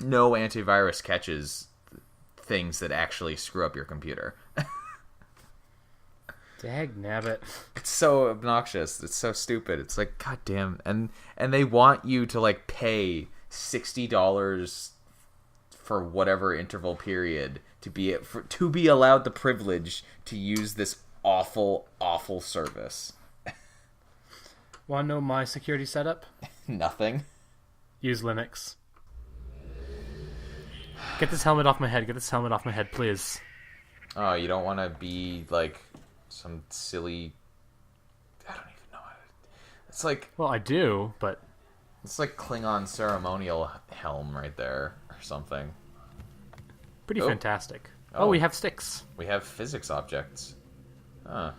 no antivirus catches things that actually screw up your computer. Dag nabbit. It's so obnoxious. It's so stupid. It's like, goddamn. And they want you to like pay $60 for whatever interval period to be allowed the privilege to use this awful, awful service. Want to know my security setup? Nothing. Use Linux. Get this helmet off my head. Get this helmet off my head, please. Oh, you don't want to be like some silly... I don't even know how to... It's like... Well, I do, but... It's like Klingon ceremonial helm right there, or something. Pretty fantastic. Oh, we have sticks. We have physics objects. Huh.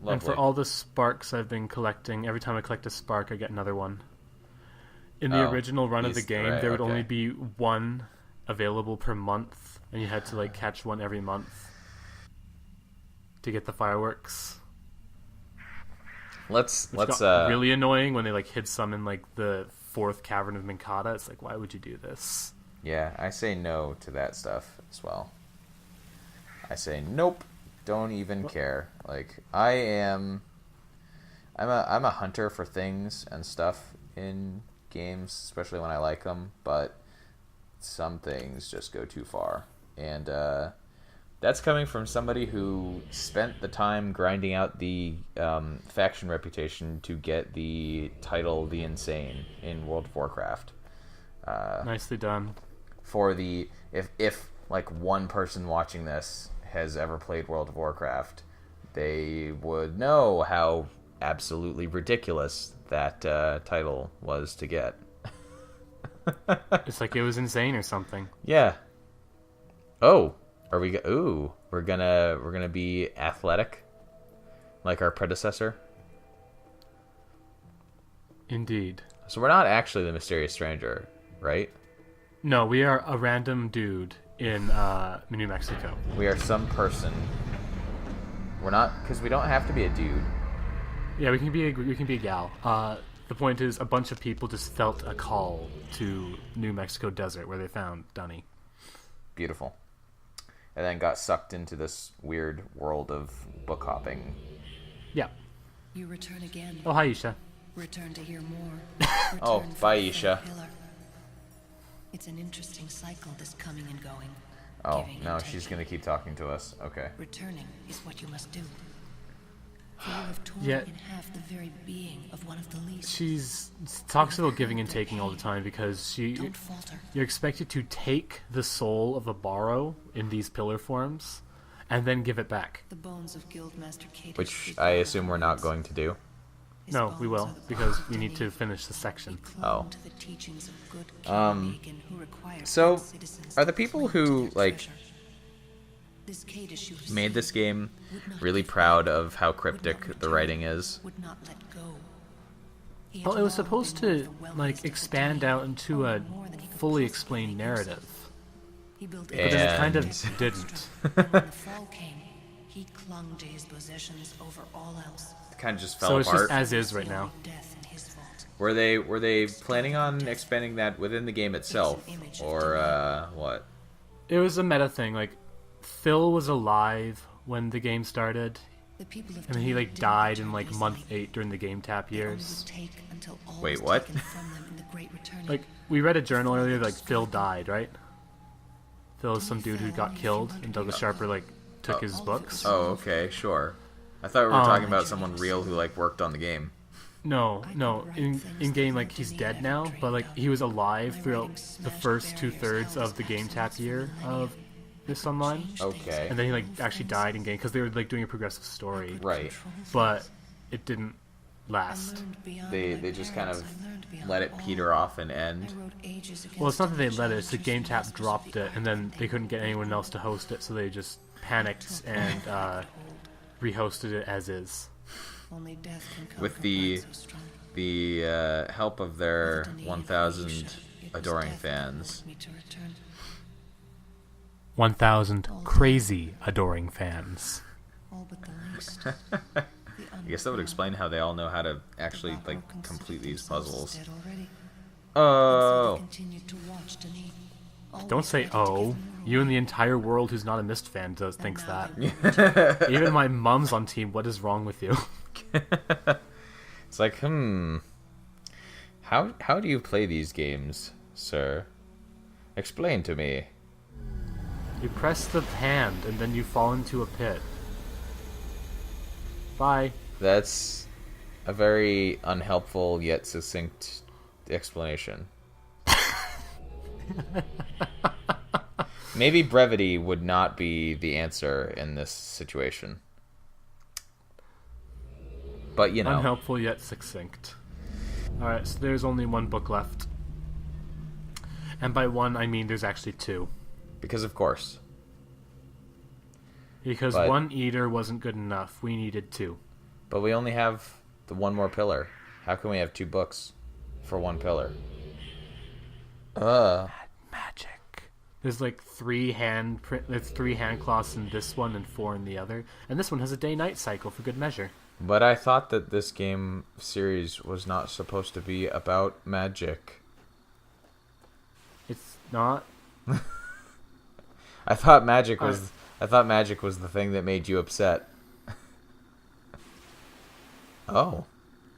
Lovely. And for all the sparks I've been collecting, every time I collect a spark, I get another one. In the original run of the game, there would only be one available per month, and you had to like catch one every month to get the fireworks. Let's really annoying when they like hid some in like the 4th cavern of Minkata. It's like, why would you do this? Yeah, I say no to that stuff as well. I say nope, don't even care. Like I'm a hunter for things and stuff in games, especially when I like them, but some things just go too far. And that's coming from somebody who spent the time grinding out the faction reputation to get the title The Insane in World of Warcraft. Nicely done. For the if like one person watching this has ever played World of Warcraft, they would know how absolutely ridiculous that title was to get. It's like it was insane or something. Yeah. Oh, are we? Ooh, we're gonna be athletic, like our predecessor. Indeed. So we're not actually the mysterious stranger, right? No, we are a random dude in New Mexico. We are some person. We're not, because we don't have to be a dude. Yeah, we can be a gal. The point is, a bunch of people just felt a call to New Mexico desert where they found Dunny. Beautiful. And then got sucked into this weird world of book hopping. Yeah. You return again. Oh, hi, Isha. Return to hear more. Oh, bye, Isha. It's an interesting cycle, this coming and going. Oh, no, she's going to keep talking to us. Okay. Returning is what you must do. For you have torn in half the very being of one of the least. She talks about giving and taking all the time because Don't falter. you're expected to take the soul of a borrow in these pillar forms and then give it back. The bones of Guildmaster Kate, Which I assume we're not going to do. No, we will, because we need to finish the section. Oh. So, are the people who, like, made this game really proud of how cryptic the writing is? Well, it was supposed to, like, expand out into a fully explained narrative. But then it kind of didn't. When the fall came, he clung to his possessions over all else. Kind of just fell so it's apart. just as is right now. Were they planning on expanding that within the game itself, or what? It was a meta thing. Like, Phil was alive when the game started, and then he like died in like month 8 during the game tap years. Wait, what? Like, we read a journal earlier. Like, Phil died, right? Phil is some dude who got killed, and Douglas Sharper like took his books. Oh, okay, sure. I thought we were talking about someone real who like worked on the game. No. In game, like, he's dead now, but like he was alive throughout the first 2/3 of the game tap year of this online. Okay. And then he like actually died in game because they were like doing a progressive story. Right. But it didn't last. They just kind of let it peter off and end. Well, it's not that they let it; it's the game tap dropped it, and then they couldn't get anyone else to host it, so they just panicked and rehosted it as is. With the help of their 1,000 adoring fans. 1,000 crazy adoring fans. I guess that would explain how they all know how to actually like complete these puzzles. Oh. Don't say oh. You and the entire world who's not a Myst fan thinks that. Even my mom's on team. What is wrong with you? It's like, How do you play these games, sir? Explain to me. You press the hand, and then you fall into a pit. Bye. That's a very unhelpful yet succinct explanation. Maybe brevity would not be the answer in this situation. But, you know. Unhelpful yet succinct. Alright, so there's only one book left. And by one, I mean there's actually two. Because of course. Because one eater wasn't good enough. We needed two. But we only have the one more pillar. How can we have two books for one pillar? Magic. There's like three hand cloths in this one and 4 in the other. And this one has a day-night cycle for good measure. But I thought that this game series was not supposed to be about magic. It's not? I thought magic was the thing that made you upset. Oh.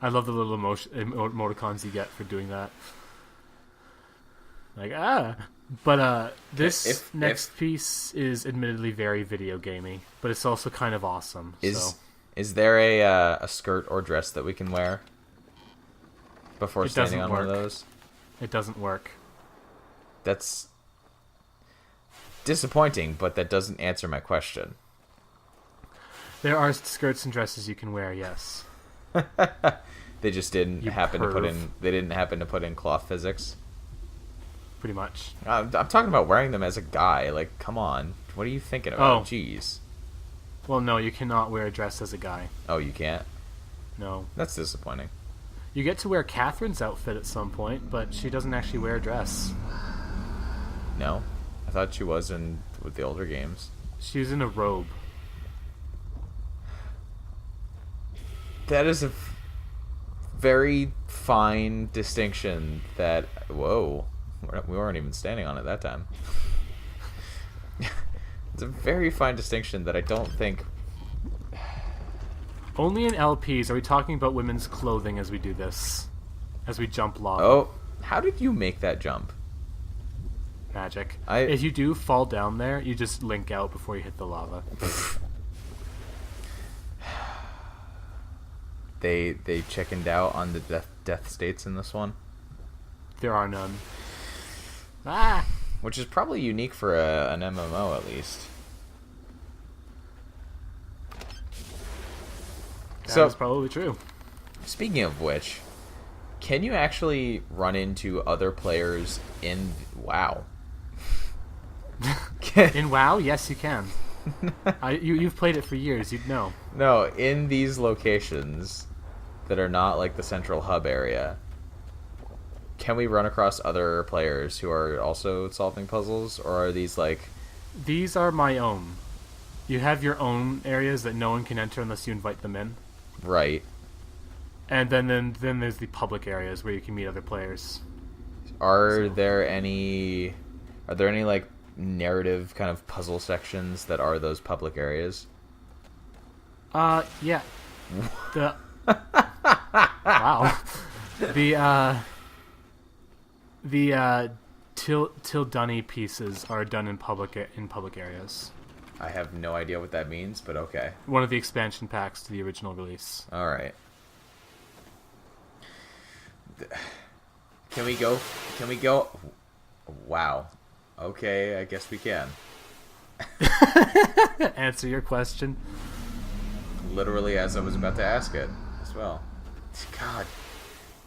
I love the little emoticons you get for doing that. Like, But this next piece is admittedly very video gamey, but it's also kind of awesome. Is there a skirt or dress that we can wear before standing on one of those? It doesn't work. That's disappointing, but that doesn't answer my question. There are skirts and dresses you can wear, yes. They just didn't happen to put in cloth physics. Pretty much. I'm talking about wearing them as a guy. Like, come on. What are you thinking about? Oh. Jeez. Well, no, you cannot wear a dress as a guy. Oh, you can't? No. That's disappointing. You get to wear Catherine's outfit at some point, but she doesn't actually wear a dress. No? I thought she was with the older games. She was in a robe. That is a very fine distinction that... Whoa. We weren't even standing on it that time. It's a very fine distinction that I don't think... Only in LPs are we talking about women's clothing as we do this. As we jump lava. Oh, how did you make that jump? Magic. If you do fall down there, you just link out before you hit the lava. They chickened out on the death states in this one? There are none. Ah! Which is probably unique for an MMO, at least. That's probably true. Speaking of which, can you actually run into other players in WoW? In WoW? Yes, you can. You've played it for years, you'd know. No, in these locations that are not like the central hub area, can we run across other players who are also solving puzzles, or are these like... These are my own. You have your own areas that no one can enter unless you invite them in. Right. And then there's the public areas where you can meet other players. Are there any like narrative kind of puzzle sections that are those public areas? Yeah. Wow. The Tildunny pieces are done in public areas. I have no idea what that means, but okay. One of the expansion packs to the original release. All right. Can we go? Wow. Okay, I guess we can. Answer your question. Literally as I was about to ask it as well. God.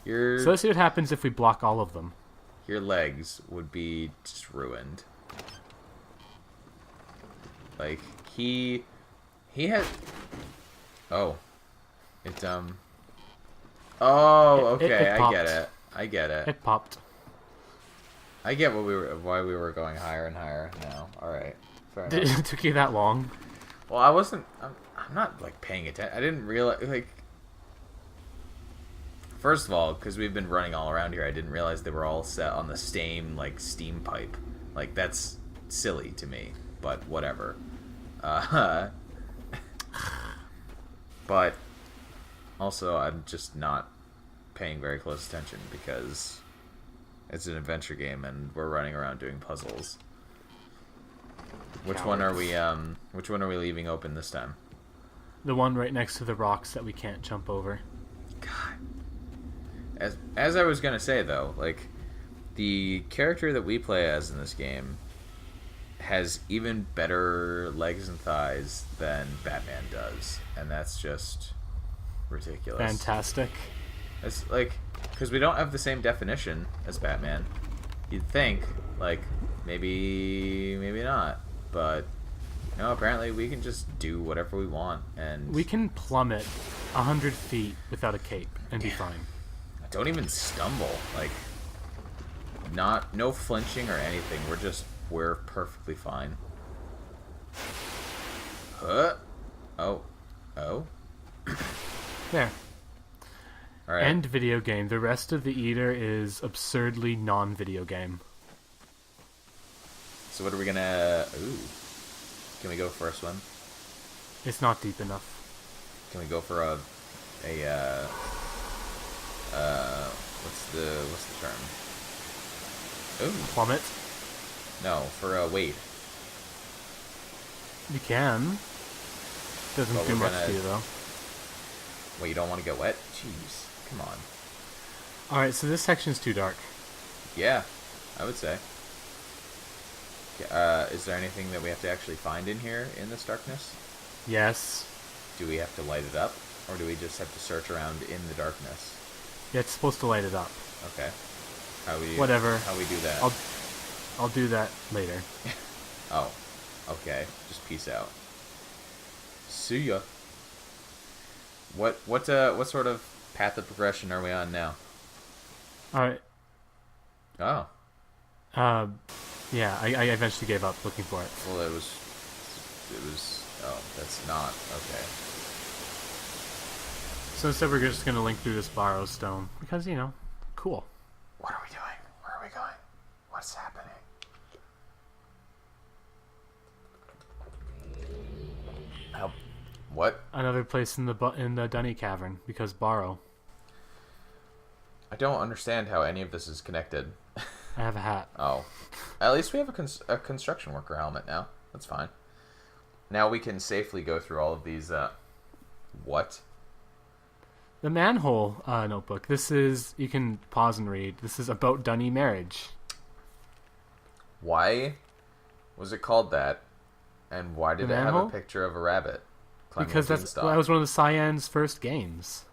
So let's see what happens if we block all of them. Your legs would be just ruined. Like, he had... Oh. Oh, okay, I get it. It popped. I get why we were going higher and higher now. Alright. Fair enough. It took you that long? Well, I'm not, like, paying attention. I didn't realize, like... First of all, because we've been running all around here, I didn't realize they were all set on the same, like, steam pipe. Like, that's silly to me, but whatever. Uh, but also, I'm just not paying very close attention because it's an adventure game and we're running around doing puzzles. Which one are we leaving open this time? The one right next to the rocks that we can't jump over. God. As I was gonna say though, like, the character that we play as in this game has even better legs and thighs than Batman does, and that's just ridiculous. Fantastic. It's like, because we don't have the same definition as Batman. You'd think, like, maybe not, but no, apparently we can just do whatever we want, and we can plummet 100 feet without a cape and be fine. Don't even stumble, like, no flinching or anything. We're perfectly fine. Oh. There. All right. End video game. The rest of the Eater is absurdly non-video game. So what are we gonna... Ooh. Can we go first one? It's not deep enough. Can we go for what's the term? Ooh. Plummet? No, for a wade. You can. Doesn't do much to you, though. Well, you don't want to get wet? Jeez, come on. Alright, so this section's too dark. Yeah, I would say. Is there anything that we have to actually find in here in this darkness? Yes. Do we have to light it up? Or do we just have to search around in the darkness? Yeah, it's supposed to light it up. Okay. Whatever. How we do that? I'll do that later. Oh. Okay. Just peace out. See ya. What sort of path of progression are we on now? Alright. Oh. Yeah, I eventually gave up looking for it. Well, it was oh, that's not okay. So instead we're just gonna link through this borrow stone. Because, cool. What are we doing? Where are we going? What's happening? What? Another place in the Dunny Cavern, because borrow. I don't understand how any of this is connected. I have a hat. Oh. At least we have a construction worker helmet now. That's fine. Now we can safely go through all of these, what? The manhole notebook. This is, you can pause and read. This is about Dunny marriage. Why was it called that? And why did it have a picture of a rabbit? Because that was one of the Cyan's first games.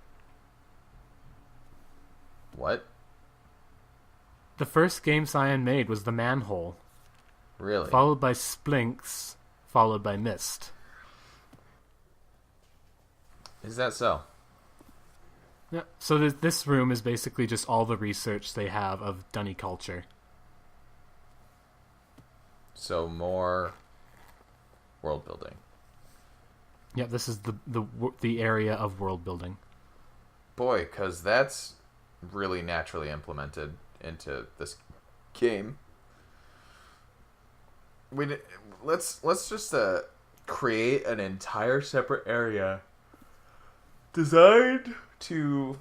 What? The first game Cyan made was the manhole. Really? Followed by Splinks, followed by Myst. Is that so? Yeah. So this room is basically just all the research they have of Dunny culture. So more world building. Yeah, this is the area of world building. Boy, because that's really naturally implemented into this game. Let's just create an entire separate area designed to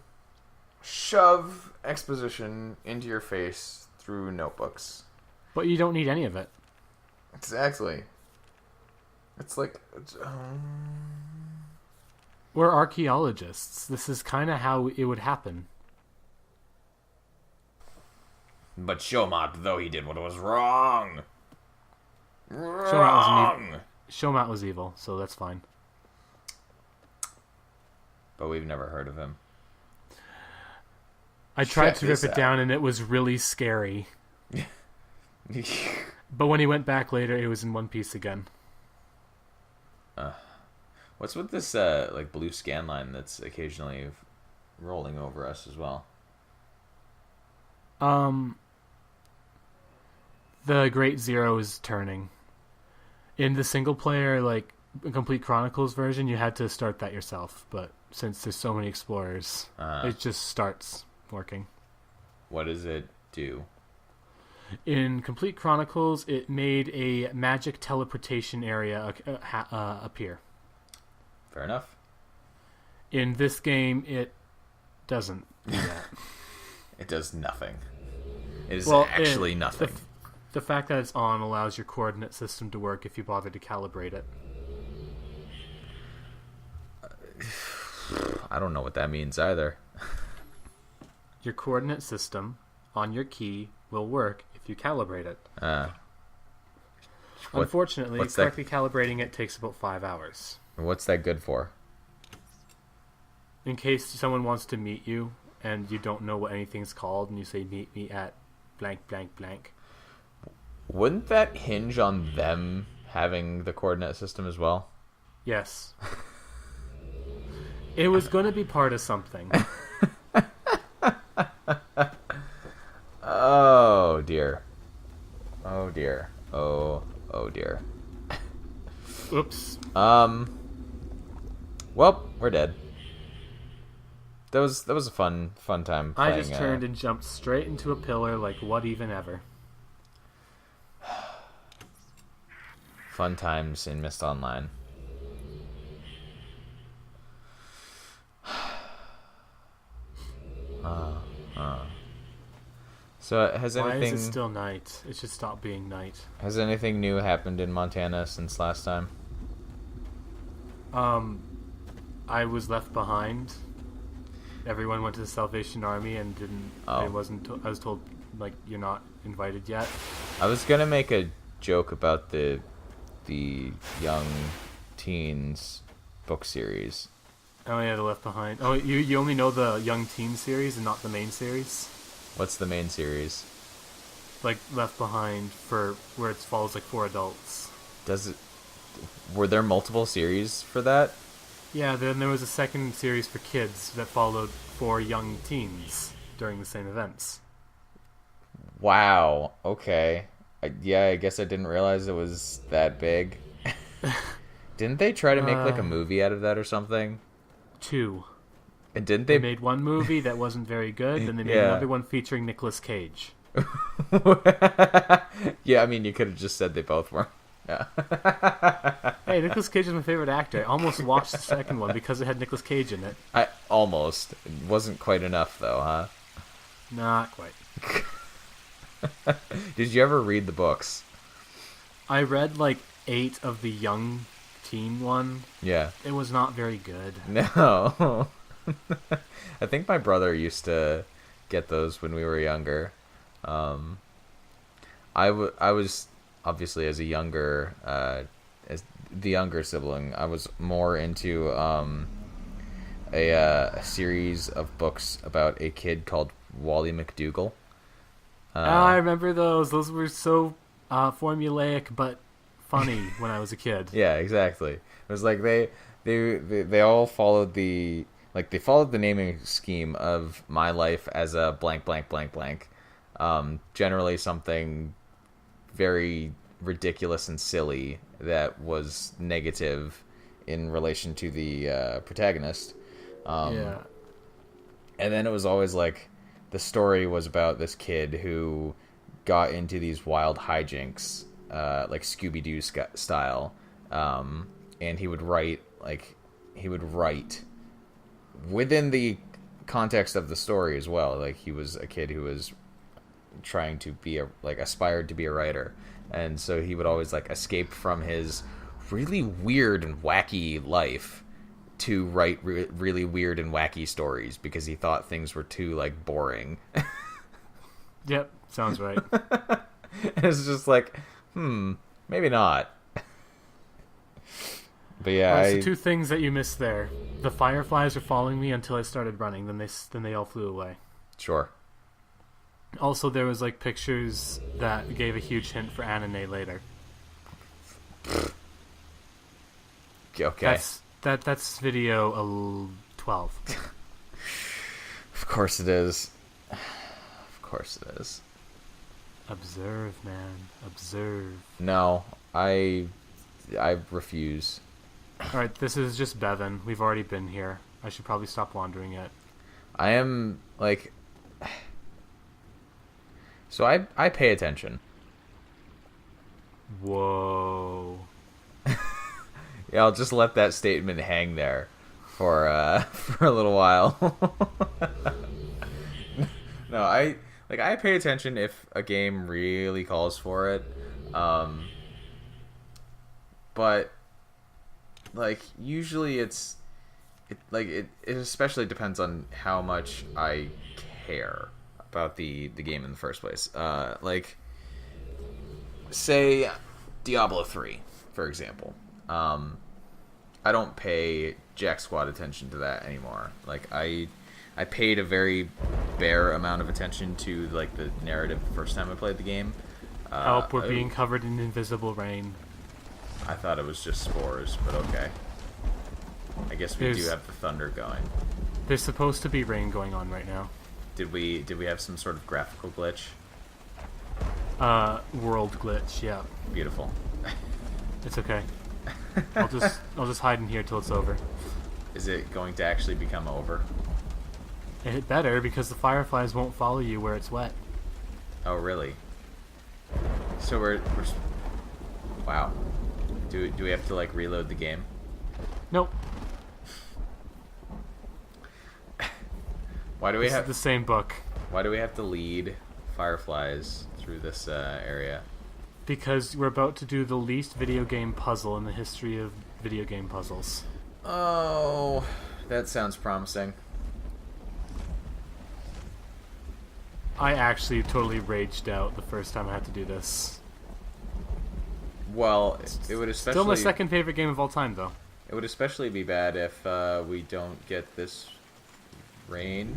shove exposition into your face through notebooks. But you don't need any of it. Exactly. It's like... We're archaeologists. This is kind of how it would happen. But Shomat, though he did what was wrong. Shomat was evil, so that's fine. But we've never heard of him. I tried to rip it down, and it was really scary. But when he went back later, it was in one piece again. What's with this like blue scan line that's occasionally rolling over us as well? The Great Zero is turning. In the single player, like, Complete Chronicles version, you had to start that yourself, but since there's so many explorers, it just starts working. What does it do? In Complete Chronicles, it made a magic teleportation area appear. Fair enough. In this game, it doesn't do that. It does nothing. It is actually nothing. The fact that it's on allows your coordinate system to work if you bother to calibrate it. I don't know what that means either. Your coordinate system on your key will work if you calibrate it. Unfortunately, correctly calibrating it takes about 5 hours. What's that good for? In case someone wants to meet you and you don't know what anything's called and you say meet me at blank blank blank. Wouldn't that hinge on them having the coordinate system as well? Yes. It was going to be part of something. Oh dear. Oh dear. Oh dear. Oops. Well, we're dead. That was a fun time playing. I just turned and jumped straight into a pillar like what even ever. Fun times in Myst Online. So has anything... Why is it still night? It should stop being night. Has anything new happened in Montana since last time? I was left behind. Everyone went to the Salvation Army and didn't... I was told, like, you're not invited yet. I was gonna make a joke about the young teens book series. Oh yeah, the Left Behind. Oh, you only know the young teen series and not the main series? What's the main series? Like Left Behind, for where it follows like 4 adults. Were there multiple series for that? Yeah, then there was a second series for kids that followed 4 young teens during the same events. Wow. Okay. I guess I didn't realize it was that big. Didn't they try to make like a movie out of that or something? 2. And didn't they made one movie that wasn't very good, then they made another one featuring Nicolas Cage. Yeah, I mean, you could have just said they both were. Yeah. Hey, Nicolas Cage is my favorite actor. I almost watched the second one because it had Nicolas Cage in it. It wasn't quite enough, though, huh? Not quite. Did you ever read the books? I read like 8 of the young teen one. Yeah. It was not very good. No. I think my brother used to get those when we were younger. I was obviously as the younger sibling, I was more into a series of books about a kid called Wally McDougal. I remember those. Those were so formulaic but funny when I was a kid. Yeah, exactly. It was like they all followed the naming scheme of my life as a blank blank blank blank. Generally something very ridiculous and silly that was negative in relation to the protagonist. Yeah. And then it was always like the story was about this kid who got into these wild hijinks, like Scooby-Doo style, and he would write within the context of the story as well. Like, he was a kid who was trying to be aspired to be a writer, and so he would always like escape from his really weird and wacky life to write really weird and wacky stories because he thought things were too like boring. Yep, sounds right. It's just like, maybe not. But yeah, so 2 things that you missed there. The Fireflies were following me until I started running. Then they all flew away. Sure. Also, there was like pictures that gave a huge hint for anime later. Okay. That's video 12. Of course it is. Of course it is. Observe, man. Observe. No, I refuse. Alright, this is just Bevan. We've already been here. I should probably stop wandering it. I am, like... So I pay attention. Whoa. Yeah, I'll just let that statement hang there for for a little while. No, I pay attention if a game really calls for it. But like usually it especially depends on how much I care about the game in the first place. Like say Diablo 3, for example. I don't pay jack squat attention to that anymore. Like I paid a very bare amount of attention to like the narrative the first time I played the game. Help, we're being covered in invisible rain. I thought it was just spores, but okay. I guess we do have the thunder going. There's supposed to be rain going on right now. Did we have some sort of graphical glitch? World glitch, yeah. Beautiful. It's okay. I'll just hide in here till it's over. Is it going to actually become over? It better, because the Fireflies won't follow you where it's wet. Oh, really? So we're wow. Do we have to like reload the game? Nope. Why do we have the same book? Why do we have to lead Fireflies through this area? Because we're about to do the least video game puzzle in the history of video game puzzles. Oh, that sounds promising. I actually totally raged out the first time I had to do this. Well, it would especially... Still my second favorite game of all time, though. It would especially be bad if we don't get this rain.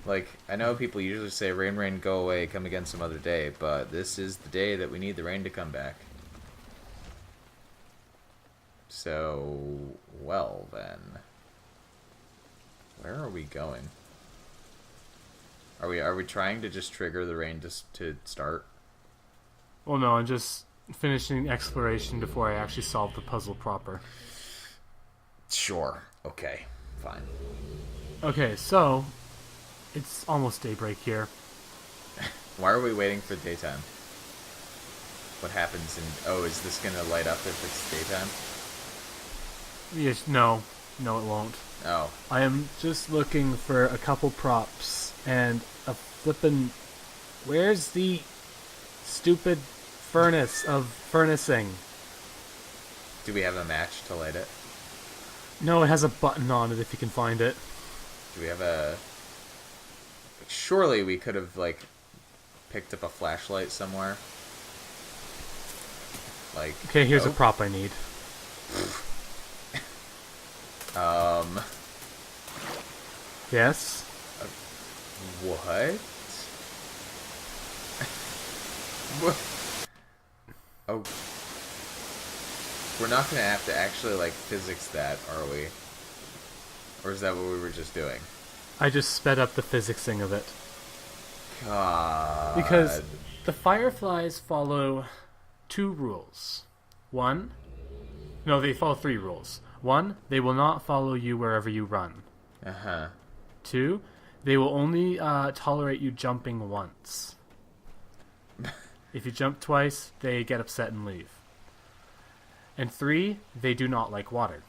Like, I know people usually say, rain, rain, go away, come again some other day, but this is the day that we need the rain to come back. So, well then. Where are we going? Are we trying to just trigger the rain to start? Well, no, I'm just finishing exploration before I actually solve the puzzle proper. Sure. Okay. Fine. Okay, so it's almost daybreak here. Why are we waiting for daytime? What happens in... Oh, is this going to light up if it's daytime? Yes, no, it won't. Oh. I am just looking for a couple props and a flippin'... Where's the stupid furnace of furnacing? Do we have a match to light it? No, it has a button on it if you can find it. Do we have a... Surely we could have, like, picked up a flashlight somewhere. Like... Okay, here's a prop I need. Yes? What? What? Oh. We're not gonna have to actually, like, physics that, are we? Or is that what we were just doing? I just sped up the physicsing of it. God. Because the Fireflies follow 2 rules. 1... No, they follow 3 rules. 1, they will not follow you wherever you run. Uh-huh. 2, they will only tolerate you jumping once. If you jump twice, they get upset and leave. And 3, they do not like water.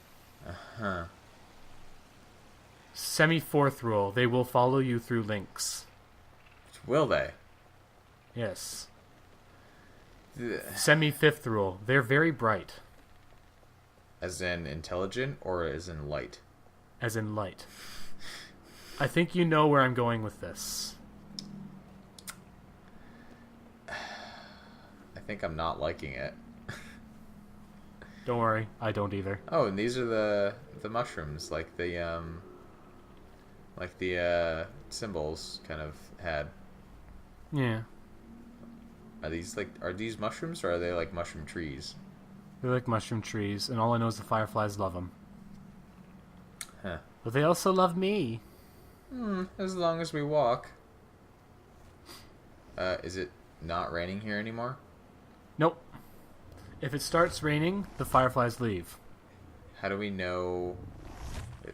Uh-huh. Semi-4th rule, they will follow you through links. Will they? Yes. Semi-5th rule, they're very bright. As in intelligent or as in light? As in light. I think you know where I'm going with this. I think I'm not liking it. Don't worry, I don't either. Oh, and these are the mushrooms, like the symbols kind of had. Yeah. Are these mushrooms or are they like mushroom trees? They're like mushroom trees, and all I know is the Fireflies love them. Huh. But they also love me. As long as we walk. Is it not raining here anymore? Nope. If it starts raining, the Fireflies leave. How do we know?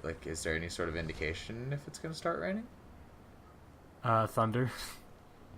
Like, is there any sort of indication if it's going to start raining? Thunder.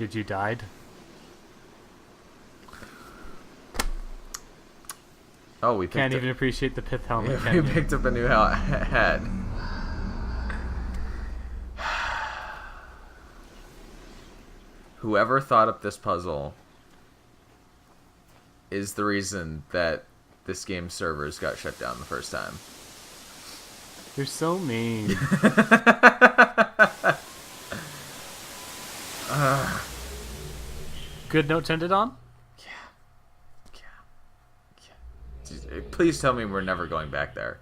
Did you died? Oh, we can't even appreciate the pith helmet. We picked up a new head. Whoever thought up this puzzle is the reason that this game's servers got shut down the first time. You're so mean. Good note to end it on? Yeah. Please tell me we're never going back there.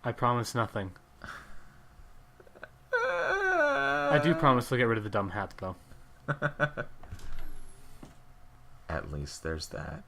I promise nothing. I do promise to get rid of the dumb hat, though. At least there's that.